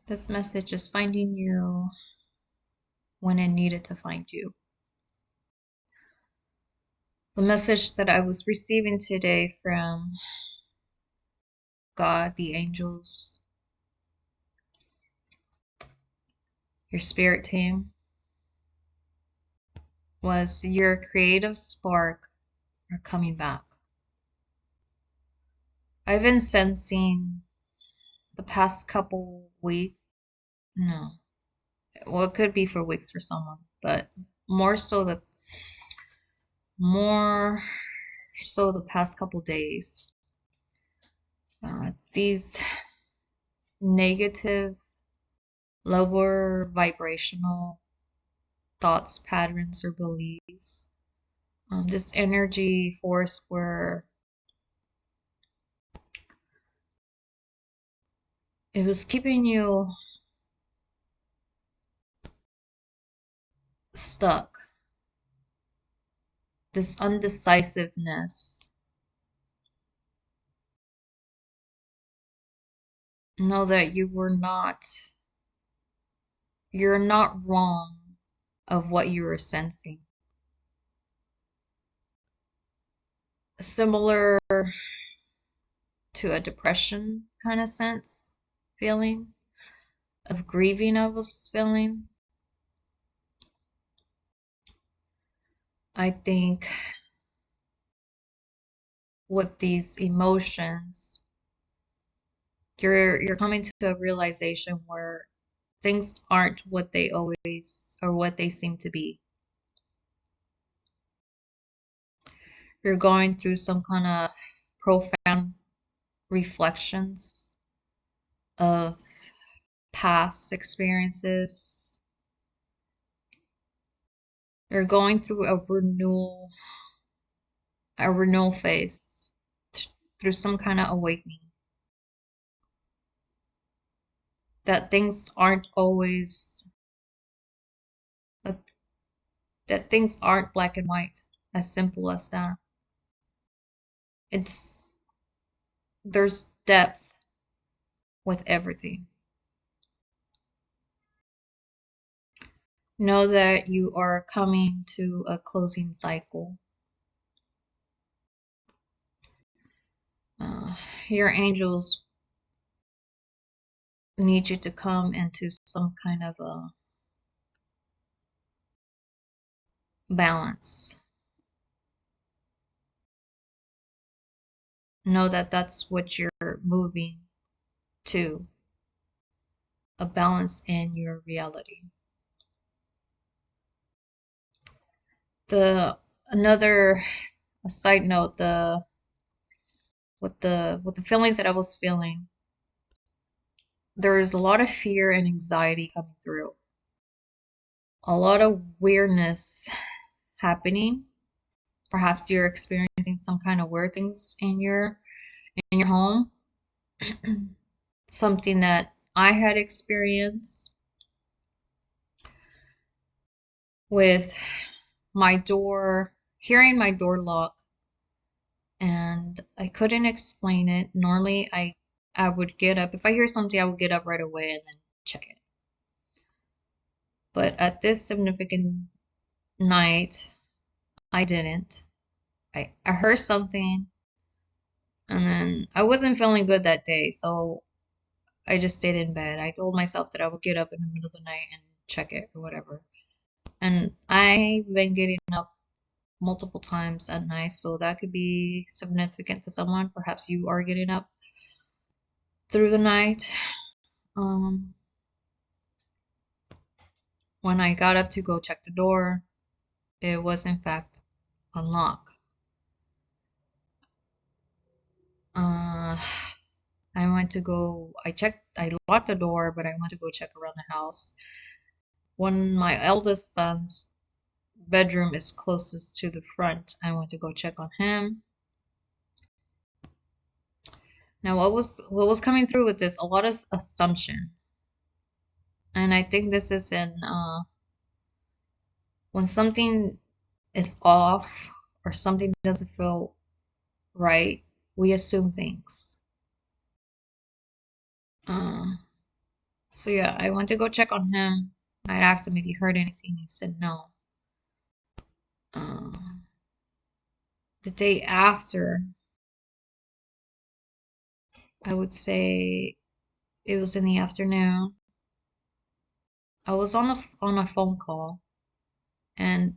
This message is finding you when it needed to find you. The message that I was receiving today from God, the angels, your spirit team, was your creative spark are coming back. I've been sensing the past couple weeks, no, well, it could be for weeks for someone, but more so the past couple days. These negative, lower vibrational thoughts, patterns, or beliefs. This energy force where it was keeping you stuck. This undecisiveness. Know that you're not wrong of what you were sensing. Similar to a depression kind of feeling of grieving I was feeling. I think with these emotions, you're coming to a realization where things aren't what they always or what they seem to be. You're going through some kind of profound reflections of past experiences. You're going through a renewal phase, through some kind of awakening. That things aren't always that things aren't black and white, as simple as that. There's depth with everything. Know that you are coming to a closing cycle. Your angels need you to come into some kind of a balance. Know that that's what you're moving to, a balance in your reality. A side note, with the feelings that I was feeling, there's a lot of fear and anxiety coming through. A lot of weirdness happening. Perhaps you're experiencing some kind of weird things in your home. Something that I had experienced with my door, hearing my door lock, and I couldn't explain it. Normally I would get up. If I hear something, I would get up right away and then check it. But at this significant night, I didn't. I heard something, and then I wasn't feeling good that day, so I just stayed in bed. I told myself that I would get up in the middle of the night and check it or whatever. And I've been getting up multiple times at night, so that could be significant to someone. Perhaps you are getting up through the night. When I got up to go check the door, it was in fact unlocked. I locked the door, but I went to go check around the house. When my eldest son's bedroom is closest to the front, I went to go check on him. Now, what was coming through with this? A lot of assumption, and I think this is when something is off or something doesn't feel right, we assume things. So yeah, I went to go check on him. I asked him if he heard anything. He said no. Uh, the day after, I would say it was in the afternoon. I was on a phone call and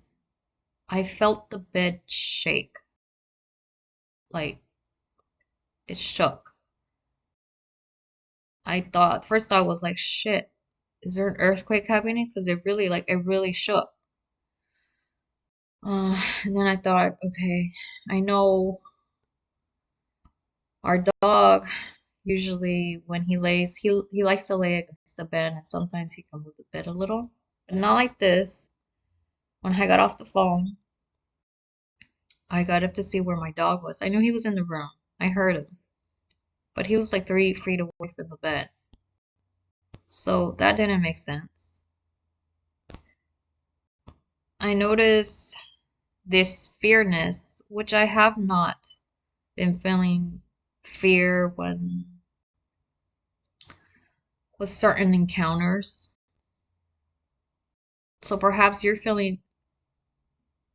I felt the bed shake, like it shook. I thought first I was like, shit, is there an earthquake happening? Because it really shook. And then I thought, okay, I know our dog usually when he lays, he likes to lay against the bed, and sometimes he can move the bed a little, but not like this. When I got off the phone, I got up to see where my dog was. I knew he was in the room. I heard him, but he was like 3 feet away from the bed. So that didn't make sense. I noticed this fearness, which I have not been feeling fear when with certain encounters. So perhaps you're feeling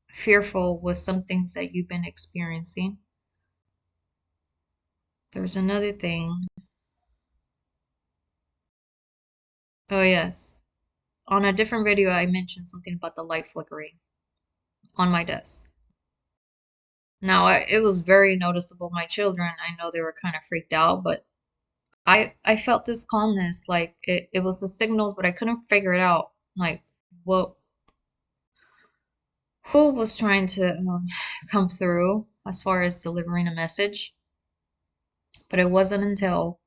fearful with some things that you've been experiencing. There's another thing. Oh, yes. On a different video, I mentioned something about the light flickering on my desk. Now, it was very noticeable. My children, I know they were kind of freaked out, but I felt this calmness. Like it was the signals, but I couldn't figure it out. Like, what, who was trying to come through as far as delivering a message? But it wasn't until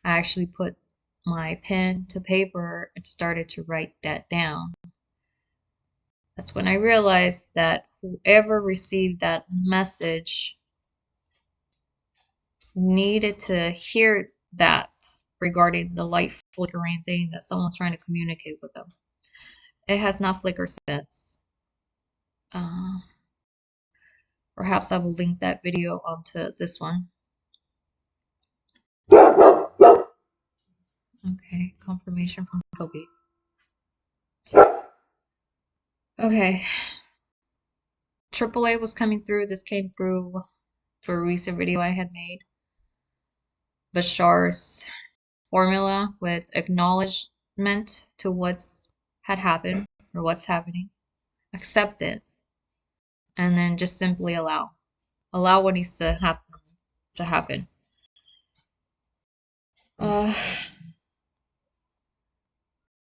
I actually put my pen to paper and started to write that down. That's when I realized that whoever received that message needed to hear that regarding the light flickering thing that someone's trying to communicate with them. It has not flickered since. Uh, Perhaps I will link that video onto this one. Okay, confirmation from Toby. Okay, AAA was coming through. This came through for a recent video I had made. Bashar's formula with acknowledgement to what's had happened or what's happening. Accept it. And then just simply allow. Allow what needs to happen. Uh,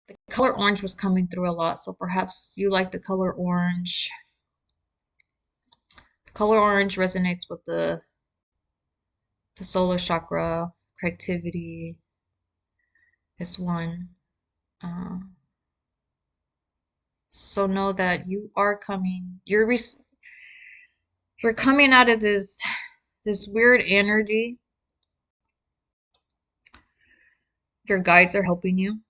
the color orange was coming through a lot, so perhaps you like the color orange. The color orange resonates with the solar chakra. Creativity is one. Uh, so know that you are coming. You're coming out of this weird energy. Your guides are helping you.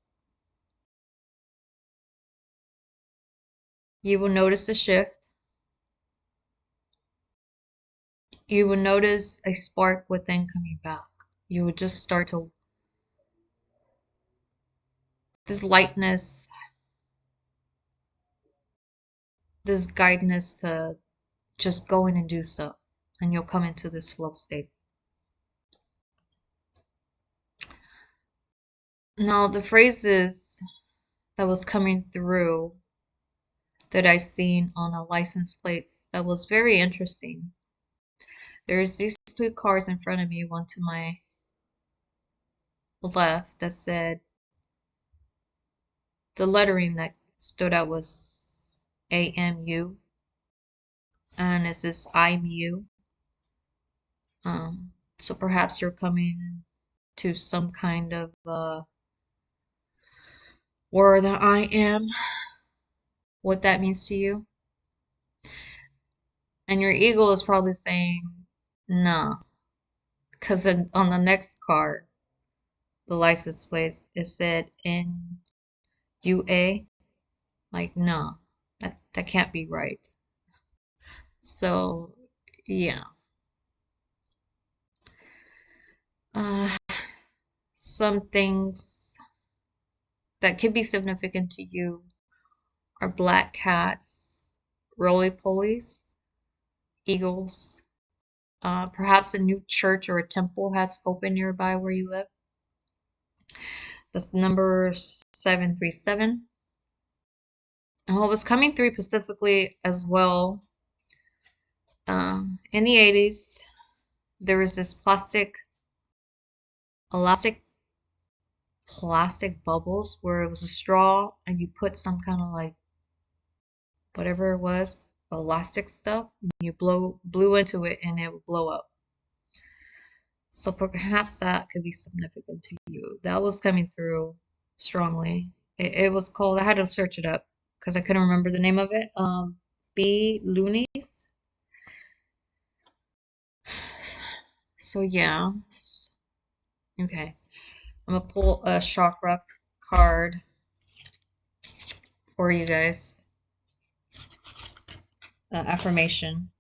You will notice a shift. You will notice a spark within coming back. You would just start to, this lightness, this guidance to just go in and do stuff. And you'll come into this flow state. Now, the phrases that was coming through that I seen on a license plates that was very interesting. There's these two cars in front of me, one to my left that said, the lettering that stood out was AMU, and it says I'm you. So perhaps you're coming to some kind of word that I am, what that means to you. And your ego is probably saying, nah, because on the next card, the license plate, it said NUA. Like, no, that can't be right. So, yeah. Uh, some things that could be significant to you are black cats, roly-polies, eagles. Perhaps a new church or a temple has opened nearby where you live. That's number 737. And what was coming through specifically as well, in the 80s, there was this elastic plastic bubbles where it was a straw and you put some kind of like whatever it was, elastic stuff, and you blew into it and it would blow up. So perhaps that could be significant to you. That was coming through strongly. It was called, I had to search it up because I couldn't remember the name of it. Loonies. So yeah. Okay. I'm gonna pull a chakra card for you guys. Affirmation.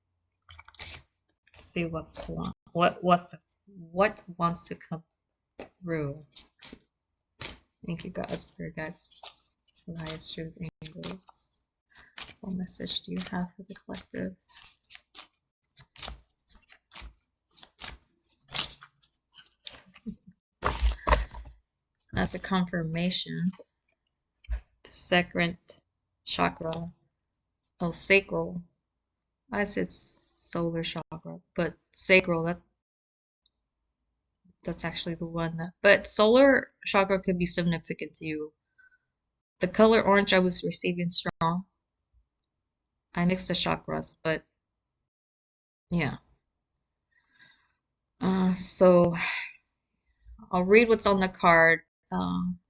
See what's to want. What wants to come through. Thank you, God, spirit guides, the highest truth, angels. What message do you have for the collective? As a confirmation, the second chakra, oh, sacral. I said solar chakra, but sacral, that's actually the one that, but solar chakra could be significant to you. The color orange I was receiving strong. I mixed the chakras, but yeah. So I'll read what's on the card.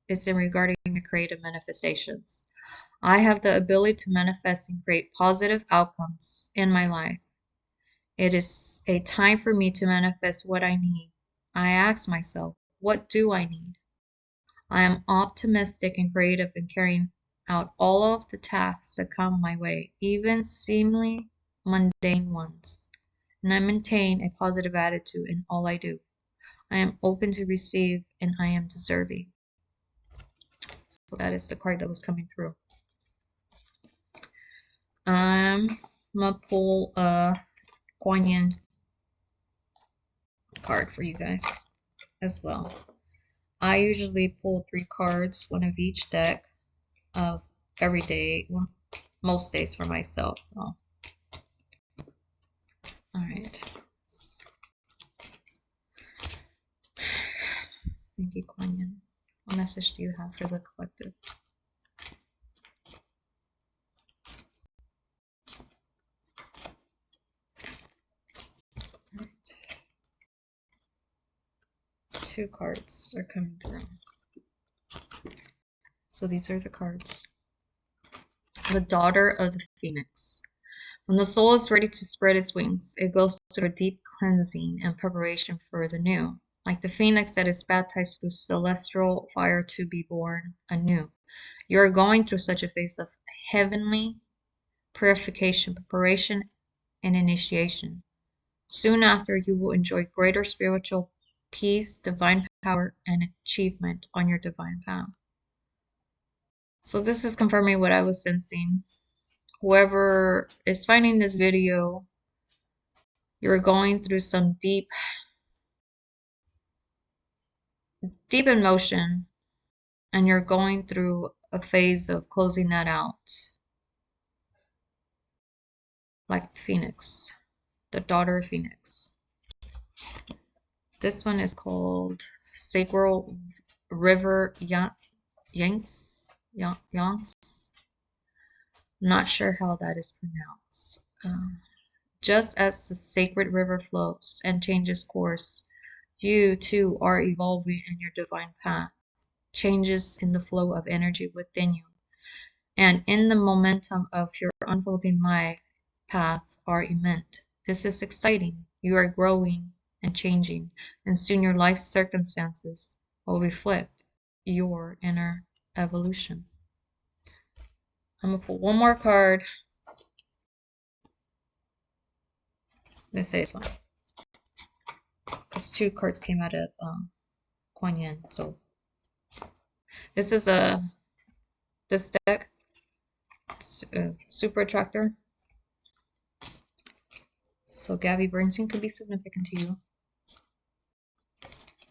It's in regarding the creative manifestations. I have the ability to manifest and create positive outcomes in my life. It is a time for me to manifest what I need. I ask myself, what do I need? I am optimistic and creative in carrying out all of the tasks that come my way, even seemingly mundane ones. And I maintain a positive attitude in all I do. I am open to receive and I am deserving. So that is the card that was coming through. I'm gonna pull a Kuan Yin card for you guys as well. I usually pull 3 cards, one of each deck, every day, most days for myself. So, all right. Thank you, Kuan Yin. What message do you have for the collective? Right. 2 cards are coming through. So these are the cards. The daughter of the phoenix. When the soul is ready to spread its wings, it goes through a deep cleansing and preparation for the new, like the phoenix that is baptized through celestial fire to be born anew. You are going through such a phase of heavenly purification, preparation, and initiation. Soon after, you will enjoy greater spiritual peace, divine power, and achievement on your divine path. So this is confirming what I was sensing. Whoever is finding this video, you're going through some deep emotion, and you're going through a phase of closing that out. Like Phoenix, the daughter of Phoenix. This one is called Sacral River Yanks. Not sure how that is pronounced. Just as the sacred river flows and changes course, you too are evolving in your divine path. Changes in the flow of energy within you and in the momentum of your unfolding life path are immense. This is exciting. You are growing and changing, and soon your life circumstances will reflect your inner evolution. I'm gonna pull one more card. Let's say it's one. Because 2 cards came out of Kuan Yin. So this is a this deck. It's super attractor. So Gabby Bernstein could be significant to you.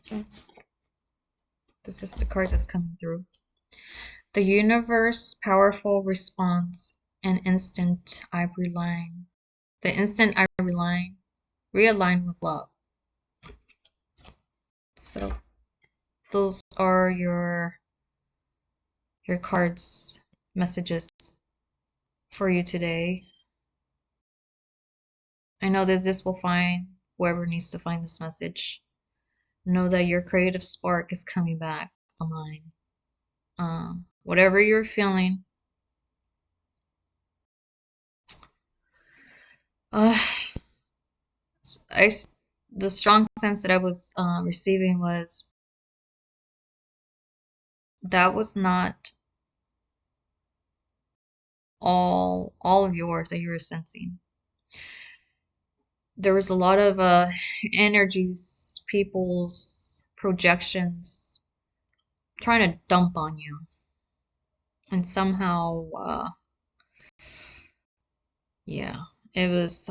Okay. This is the card that's coming through. The universe, powerful response, and instant ivory line. The instant ivory line, realign with love. So those are your cards messages for you today. I know that this will find whoever needs to find this message. Know that your creative spark is coming back online. Whatever you're feeling, uh, the strong sense that I was receiving was that was not all of yours that you were sensing. There was a lot of energies, people's projections trying to dump on you, and somehow, yeah, it was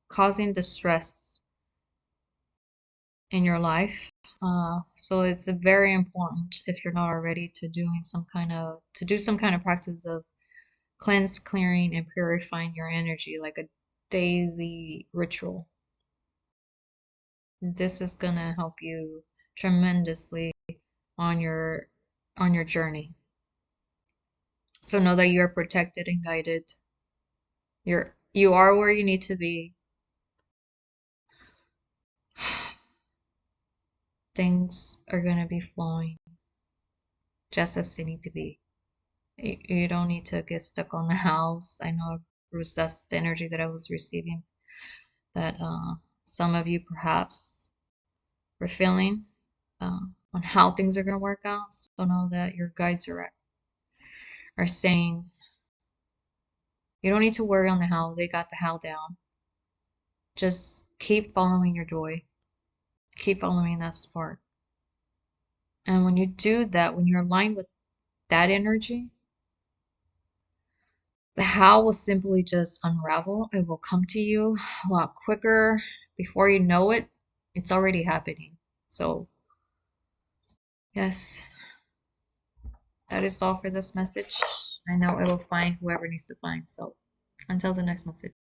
causing distress in your life. So it's very important, if you're not already, to do some kind of practice of cleanse, clearing, and purifying your energy, like a daily ritual. This is gonna help you tremendously on your journey. So know that you're protected and guided. You are where you need to be. Things are gonna be flowing just as they need to be. You don't need to get stuck on the house. I know, Bruce, that's the energy that I was receiving. That some of you perhaps were feeling on how things are gonna work out. So know that your guides are saying you don't need to worry on the how. They got the how down. Just keep following your joy. Keep following that spark. And when you do that, when you're aligned with that energy, the how will simply just unravel. It will come to you a lot quicker. Before you know it, it's already happening. So, yes, that is all for this message. I know it will find whoever needs to find. So, until the next message.